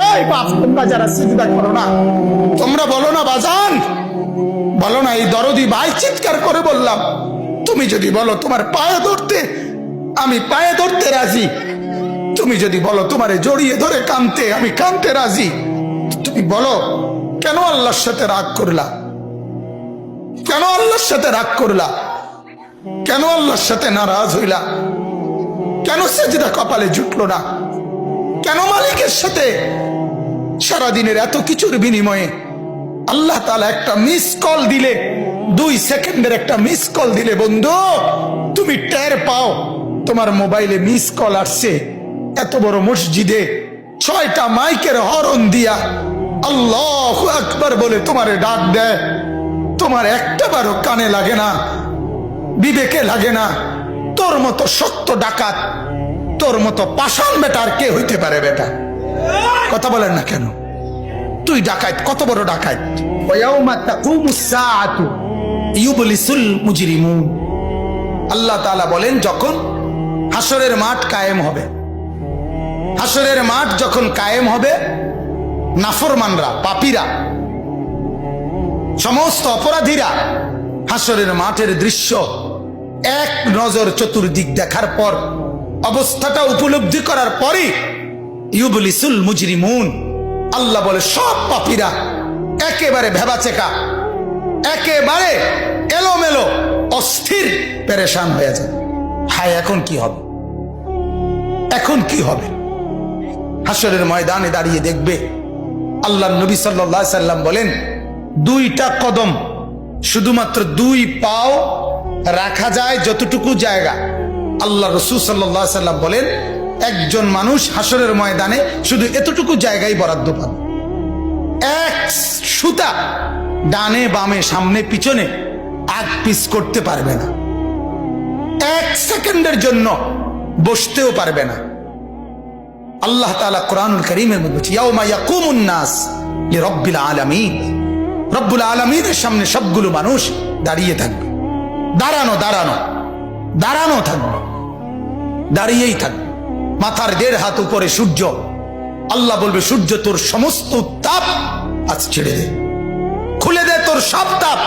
এই বাপ, তোমরা যারা সিজদা করো না, তোমরা বলো না বাজান, বলো না এই দরদি ভাই, চিৎকার করে বললাম, তুমি যদি বলো তোমার পায়ে ধরতে, আমি পায়ে ধরতে রাজি। তুমি যদি বলো তোমারে জড়িয়ে ধরে কাঁদতে, আমি কাঁদতে রাজি। তুমি বলো কেন আল্লাহর সাথে রাগ করলা? কেন আল্লাহর সাথে রাগ করলা? কেন আল্লাহর সাথে নারাজ হইলা? কেন সেজদা কপালে জুটলো না? কেন মালিকের সাথে সারাদিনের এত কিছুর বিনিময়ে আল্লাহ তাআলা একটা মিস কল দিলে, 2 সেকেন্ডের একটা মিস কল দিলে বন্ধু, তুমি টের পাও তোমার মোবাইলে মিস কল আসছে। এত বড় মসজিদে 6টা মাইকের হরন দিয়া আল্লাহু আকবার বলে তোমারে ডাক দেয়, তোমার একটাবারও কানে লাগে না, বিবেকে লাগে না। তোর মতো সত্য ডাকাত, তোর মতো পাষাণ বেটার কে হইতে পারে? বেটা কথা বলেন না কেন? তুই ডাকাত, কত বড় ডাকাত। ওয়ায়াউমা তাকুমুস সাআতু ইউবলিসুল মুজরিমুন। আল্লাহ তাআলা বলেন যখন হাসরের মাঠ কায়েম হবে, হাসরের মাঠ যখন কায়েম হবে, নাফরমানরা, পাপীরা, সমস্ত অপরাধীরা হাসরের মাঠের দৃশ্য এক নজর চতুর্দিক দেখার পর, অবস্থাটা উপলব্ধি করার পরই ইউবলিসুল মুজরিমুন, আল্লাহ বলে সব পাপীরা একেবারে ভেবাচেকা, একেবারে এলোমেলো, অস্থির, পেরেশান হয়ে যায়। হায়, এখন কি হবে? এখন কি হবে? হাসরের ময়দানে দাঁড়িয়ে দেখবে আল্লাহর নবী সাল্লাল্লাহু আলাইহি সাল্লাম বলেন, 2টা কদম, শুধুমাত্র 2 পাও রাখা যায় যতটুকু জায়গা। আল্লাহ রাসূল সাল্লাল্লাহু আলাইহি সাল্লাম বলেন, একজন মানুষ হাসরের ময়দানে শুধু এতটুকু জায়গায় বরাদ্দ পাবে। 1 সুতা ডানে বামে সামনে পিছনে আগ পিছ করতে পারবে না, 1 সেকেন্ডের জন্য বসতেও পারবে না। আল্লাহ তাআলা কোরআনুল কারীমের মধ্যে বলছে, ইয়াউমা ইয়াকুমুন নাস লিরাব্বিল আলামিন। রব্বুল আলামিনের সামনে সবগুলো মানুষ দাঁড়িয়ে থাকবে, দাঁড়ানো দাঁড়ানো দাঁড়ানো থাকবে, দাঁড়িয়েই থাকবে। মাথার 1.5 হাত উপরে সূর্য। আল্লাহ বলবে, সূর্য তোর সমস্ত উত্তাপ আজ ছেড়ে দে, খুলে দে তোর সব তাপ।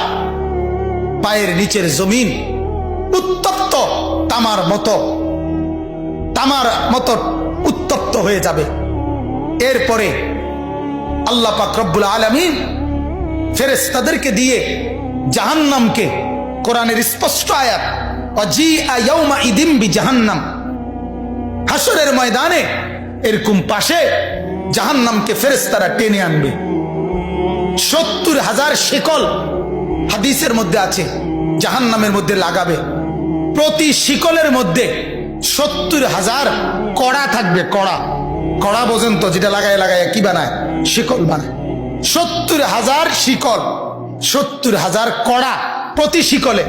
পায়ের নিচের জমিন উত্তপ্ত তামার মতো উত্তপ্ত হয়ে যাবে। এরপরে আল্লাহ পাক রব্বুল আলামিন ফেরেশতাদেরকে দিয়ে জাহান্নামকে, কোরআনের স্পষ্ট আয়াত, ওয়াজিআ ইয়াউমাইদিন বিজাহান্নাম, হাসরের ময়দানে এরকম পাশে জাহান্নামকে ফেরেশতারা টেনে আনবে। 70,000 শিকল হাদিসের মধ্যে আছে জাহান্নামের মধ্যে লাগাবে। প্রতি শিকলের মধ্যে 70,000 কড়া থাকবে। কড়া, কড়া বোঝেন তো, যেটা লাগায় লাগায় কি বানায়? শিকল বানায়। 70,000 শিকল, 70,000 কড়া প্রতি শিকলে।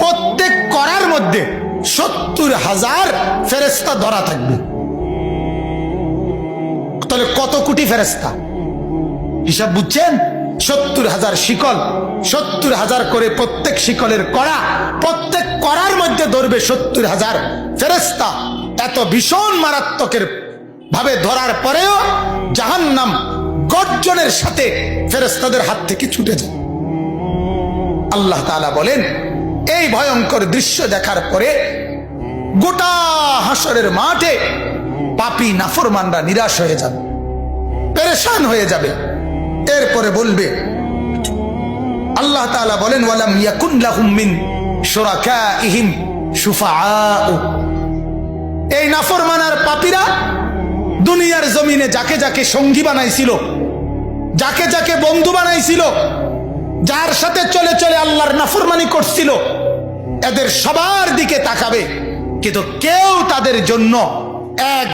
প্রত্যেক কড়ার মধ্যে 70,000 ফেরেশতা ধরা থাকবে। তাহলে কত কোটি ফেরেশতা? হিসাব বুঝছেন? 70,000 শিকল, 70,000 করে প্রত্যেক শিকলের কড়া, প্রত্যেক কড়ার মধ্যে ধরবে 70,000 ফেরেশতা। এত ভীষণ মারাত্মকের ভাবে ধরার পরেও জাহান্নাম গর্জনের সাথে ফেরেশতাদের হাত থেকে ছুটে যায়। আল্লাহ তাআলা বলেন, এই ভয়ঙ্কর দৃশ্য দেখার পরে গোটা হাসরের মাঠে পাপী নাফরমানরা নিরাশ হয়ে যাবে, পেরেশান হয়ে যাবে। এরপরে বলবে, আল্লাহ তাআলা বলেন, ওয়ালাম ইয়াকুন লাহুম মিন শুরাকাইহিম শুফাআউ। এই নাফরমান আর পাপীরা দুনিয়ার জমিনে যাকে যাকে সঙ্গী বানাইছিল, যাকে যাকে বন্ধু বানাইছিল, যার সাথে চলে চলে আল্লাহর নাফরমানি করছিল, এদের সবার দিকে তাকাবে, কিন্তু কেউ তাদের জন্য এক